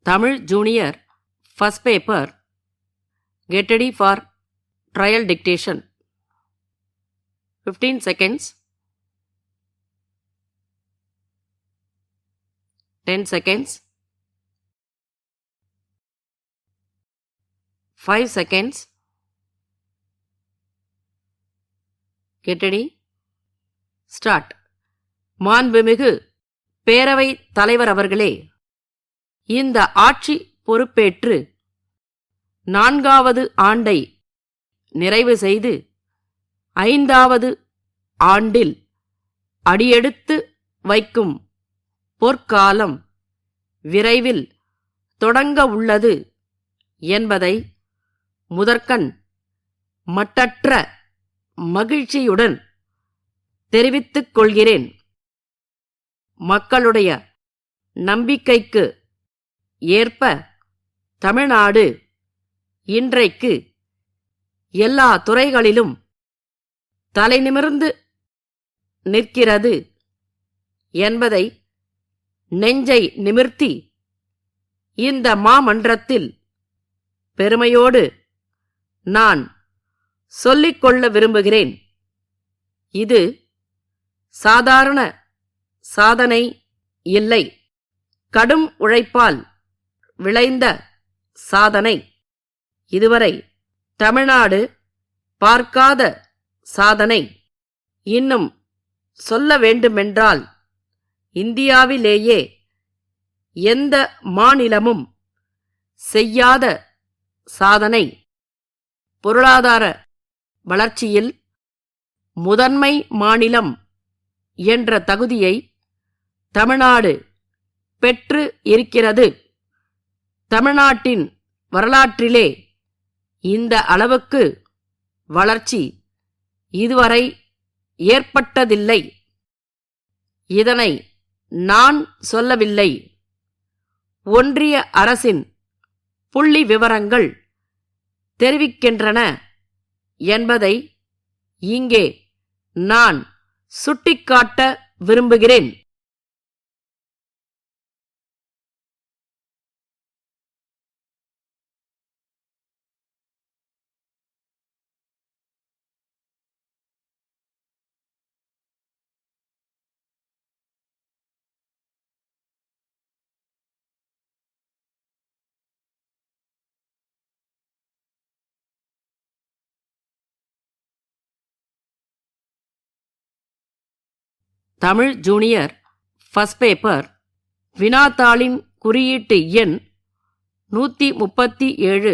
Tamil Junior First Paper. Get ready for trial dictation. 15 seconds. 10 seconds. 5 seconds. Get ready. Start. மாண்புமிகு பேரவை தலைவர் அவர்களே, இந்த ஆட்சி பொறுப்பேற்று 4வது ஆண்டை நிறைவு செய்து 5வது ஆண்டில் அடியெடுத்து வைக்கும் பொற்காலம் விரைவில் தொடங்க உள்ளது என்பதை முதற்கண் மட்டற்ற மகிழ்ச்சியுடன் தெரிவித்துக் கொள்கிறேன். மக்களுடைய நம்பிக்கைக்கு ஏற்ப தமிழ்நாடு இன்றைக்கு எல்லா துறைகளிலும் தலைநிமிர்ந்து நிற்கிறது என்பதை நெஞ்சை நிமிர்த்தி இந்த மாமன்றத்தில் பெருமையோடு நான் சொல்லிக்கொள்ள விரும்புகிறேன். இது சாதாரண சாதனை இல்லை, கடும் உழைப்பால் விளைந்த சாதனை. இதுவரை தமிழ்நாடு பார்க்காத சாதனை. இன்னும் சொல்ல வேண்டுமென்றால் இந்தியாவிலேயே எந்த மாநிலமும் செய்யாத சாதனை. பொருளாதார வளர்ச்சியில் முதன்மை மாநிலம் என்ற தகுதியை தமிழ்நாடு பெற்று இருக்கிறது. தமிழ்நாட்டின் வரலாற்றிலே இந்த அளவுக்கு வளர்ச்சி இதுவரை ஏற்பட்டதில்லை. இதனை நான் சொல்லவில்லை, ஒன்றிய அரசின் புள்ளி விவரங்கள் தெரிவிக்கின்றன என்பதை இங்கே நான் சுட்டிக்காட்ட விரும்புகிறேன். Tamil junior first paper. வினாத்தாளின் குறியீட்டு எண் 137.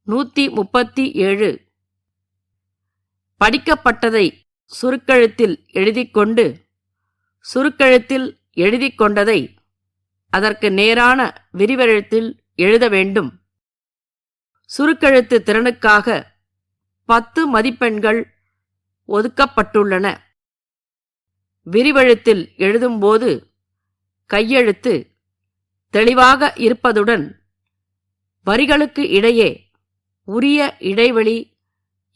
137. படிக்கப்பட்டதை சுருக்கெழுத்தில் எழுதிக்கொண்டு சுருக்கெழுத்தில் எழுதிக்கொண்டதை அதற்கு நேரான விரிவெழுத்தில் எழுத வேண்டும். சுருக்கெழுத்து திறனுக்காக 10 மதிப்பெண்கள் ஒதுக்கப்பட்டுள்ளன. விரிவெழுத்தில் எழுதும்போது கையெழுத்து தெளிவாக இருப்பதுடன் வரிகளுக்கு இடையே உரிய இடைவெளி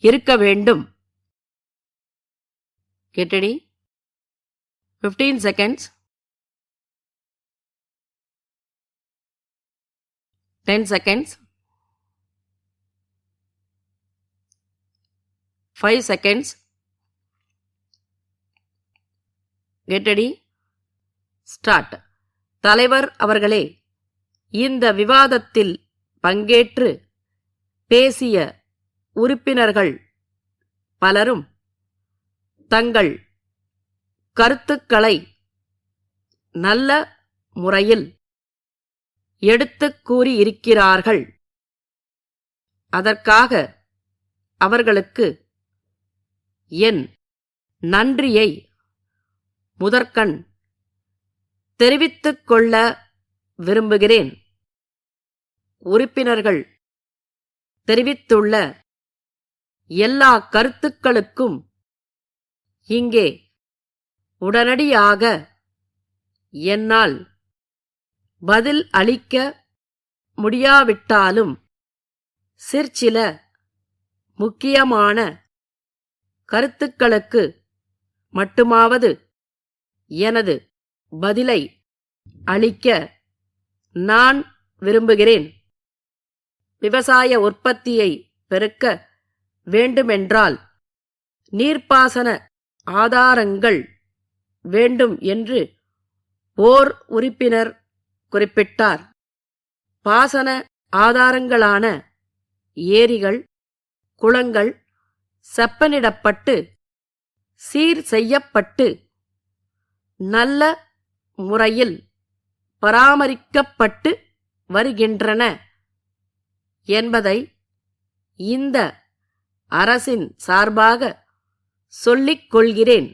இருக்க வேண்டும். Get ready. 15 seconds. 10 seconds. 5 seconds. Get ready. Start. தலைவர் அவர்களே, இந்த விவாதத்தில் பங்கேற்று பேசிய உறுப்பினர்கள் பலரும் தங்கள் கருத்துக்களை நல்ல முறையில் எடுத்துக் கூறியிருக்கிறார்கள். அதற்காக அவர்களுக்கு என் நன்றியை முதற்கண் தெரிவித்துக் கொள்ள விரும்புகிறேன். உறுப்பினர்கள் தெரிவித்துள்ள எல்லா கருத்துக்களுக்கும் இங்கே உடனடியாக என்னால் பதில் அளிக்க முடியாவிட்டாலும் சிற்சில முக்கியமான கருத்துக்களுக்கு மட்டுமாவது எனது பதிலை அளிக்க நான் விரும்புகிறேன். விவசாய உற்பத்தியை பெருக்க வேண்டுமென்றால் நீர்ப்பாசன ஆதாரங்கள் வேண்டும் என்று ஓர் உறுப்பினர் குறிப்பிட்டார். பாசன ஆதாரங்களான ஏரிகள், குளங்கள் செப்பனிடப்பட்டு சீர் செய்யப்பட்டு நல்ல முறையில் பராமரிக்கப்பட்டு வருகின்றன என்பதை இந்த அரசின் சார்பாக சொல்லிக் கொள்கிறேன்.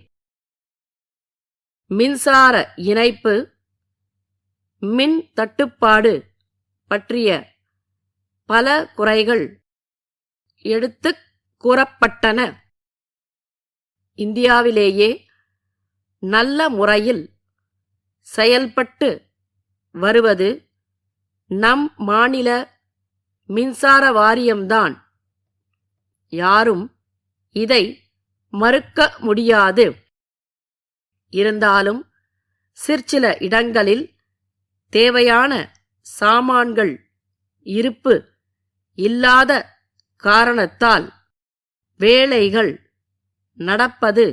மின்சார இணைப்பு, மின் தட்டுப்பாடு பற்றிய பல குறைகள் எடுத்துக் கூறப்பட்டன. இந்தியாவிலேயே நல்ல முறையில் செயல்பட்டு வருவது நம் மாநில மின்சார வாரியம்தான். யாரும் இதை மறுக்க முடியாது. இருந்தாலும் சிற்சில இடங்களில் தேவையான சாமான்கள் இருப்பு இல்லாத காரணத்தால் வேலைகள் நடப்பது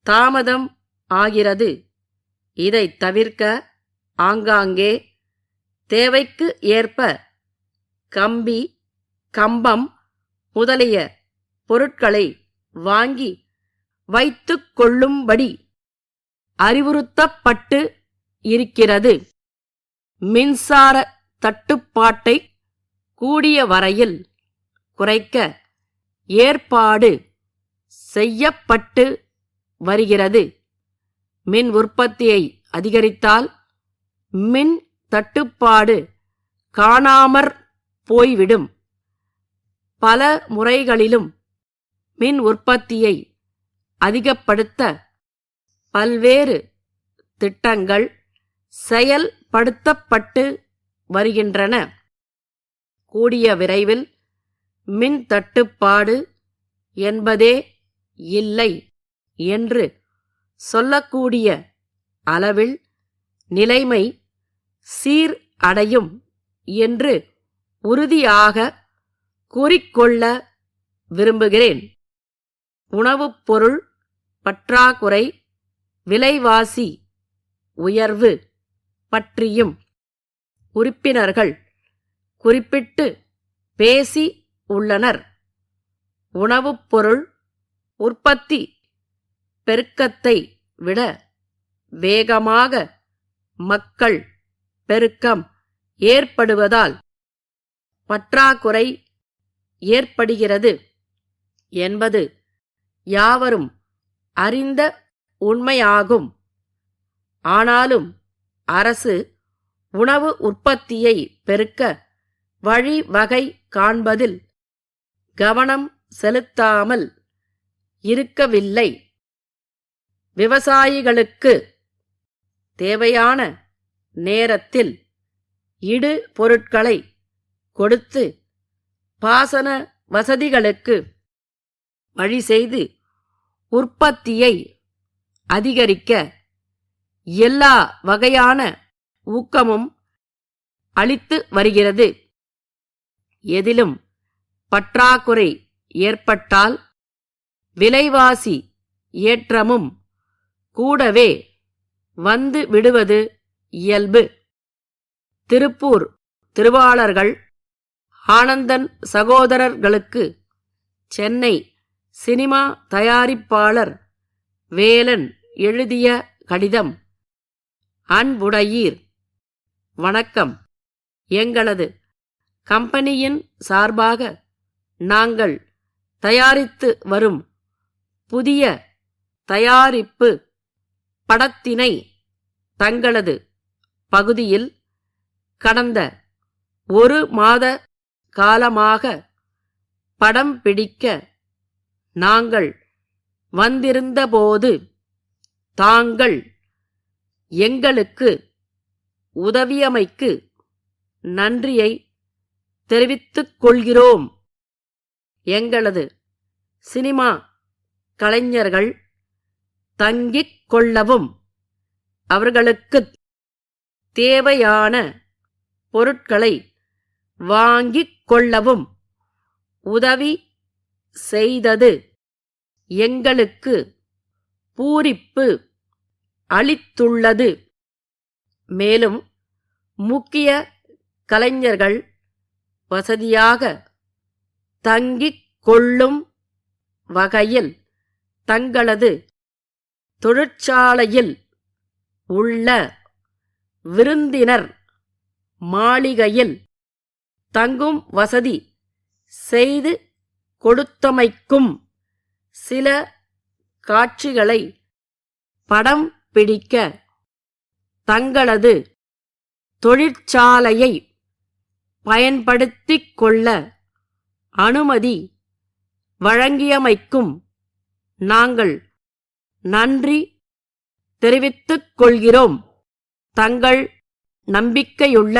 தாமதம் ஆகிறது. இதை தவிர்க்க ஆங்காங்கே தேவைக்கு ஏற்ப கம்பி, கம்பம் முதலிய பொருட்களை வாங்கி வைத்துக் கொள்ளும்படி அறிவுறுத்தப்பட்டு இருக்கிறது. மின்சார தட்டுப்பாட்டை கூடிய வரையில் குறைக்க ஏற்பாடு செய்யப்பட்டு வருகிறது. மின் உற்பத்தியை அதிகரித்தால் மின் தட்டுப்பாடு காணாமற் போய்விடும். பல முறைகளிலும் மின் உற்பத்தியை அதிகப்படுத்த பல்வேறு திட்டங்கள் செயல்படுத்தப்பட்டு வருகின்றன. கூடிய விரைவில் மின் தட்டுப்பாடு என்பதே இல்லை என்று சொல்லக்கூடிய அளவில் நிலைமை சீர் அடையும் என்று உறுதியாக கூறிக்கொள்ள விரும்புகிறேன். உணவுப் பொருள் பற்றாக்குறை, விலைவாசி உயர்வு பற்றியும் உறுப்பினர்கள் குறிப்பிட்டு பேசி உள்ளனர். உணவுப் பொருள் உற்பத்தி பெருக்கத்தை விட வேகமாக மக்கள் பெருக்கம் ஏற்படுவதால் பற்றாக்குறை ஏற்படுகிறது என்பது யாவரும் அறிந்த உண்மையாகும். ஆனாலும் அரசு உணவு உற்பத்தியை பெருக்க வழிவகை காண்பதில் கவனம் செலுத்தாமல் இருக்கவில்லை. விவசாயிகளுக்கு தேவையான நேரத்தில் இடு பொருட்களை கொடுத்து பாசன வசதிகளுக்கு வழி செய்து உற்பத்தியை அதிகரிக்க எல்லா வகையான ஊக்கமும் அளித்து வருகிறது. எதிலும் பற்றாக்குறை ஏற்பட்டால் விலைவாசி ஏற்றமும் கூடவே வந்து விடுவது இயல்பு. திருப்பூர் திருவாளர்கள் ஆனந்தன் சகோதரர்களுக்கு சென்னை சினிமா தயாரிப்பாளர் வேலன் எழுதிய கடிதம். அன்புடையீர், வணக்கம். எங்களது கம்பெனியின் சார்பாக நாங்கள் தயாரித்து வரும் புதிய தயாரிப்பு படத்தினை தங்களது பகுதியில் கடந்த 1 மாத காலமாக படம் பிடிக்க நாங்கள் வந்திருந்தபோது தாங்கள் எங்களுக்கு உதவியமைக்கு நன்றியை தெரிவித்துக் கொள்கிறோம். எங்களது சினிமா கலைஞர்கள் தங்கிக் கொள்ளவும் அவர்களுக்குத் தேவையான பொருட்களை வாங்கிக் கொள்ளவும் உதவி செய்தது எங்களுக்கு பூரிப்பு அளித்துள்ளது. மேலும் முக்கிய கலைஞர்கள் வசதியாக தங்கிக் கொள்ளும் வகையில் தங்களது தொழிற்சாலையில் உள்ள விருந்தினர் மாளிகையில் தங்கும் வசதி செய்து கொடுத்தமைக்கும் சில காட்சிகளை படம் பிடிக்க தங்களது தொழிற்சாலையை பயன்படுத்திக் கொள்ள அனுமதி வழங்கியமைக்கும் நாங்கள் நன்றி தெரிவித்துக் கொள்கிறோம். தங்கள் நம்பிக்கையுள்ள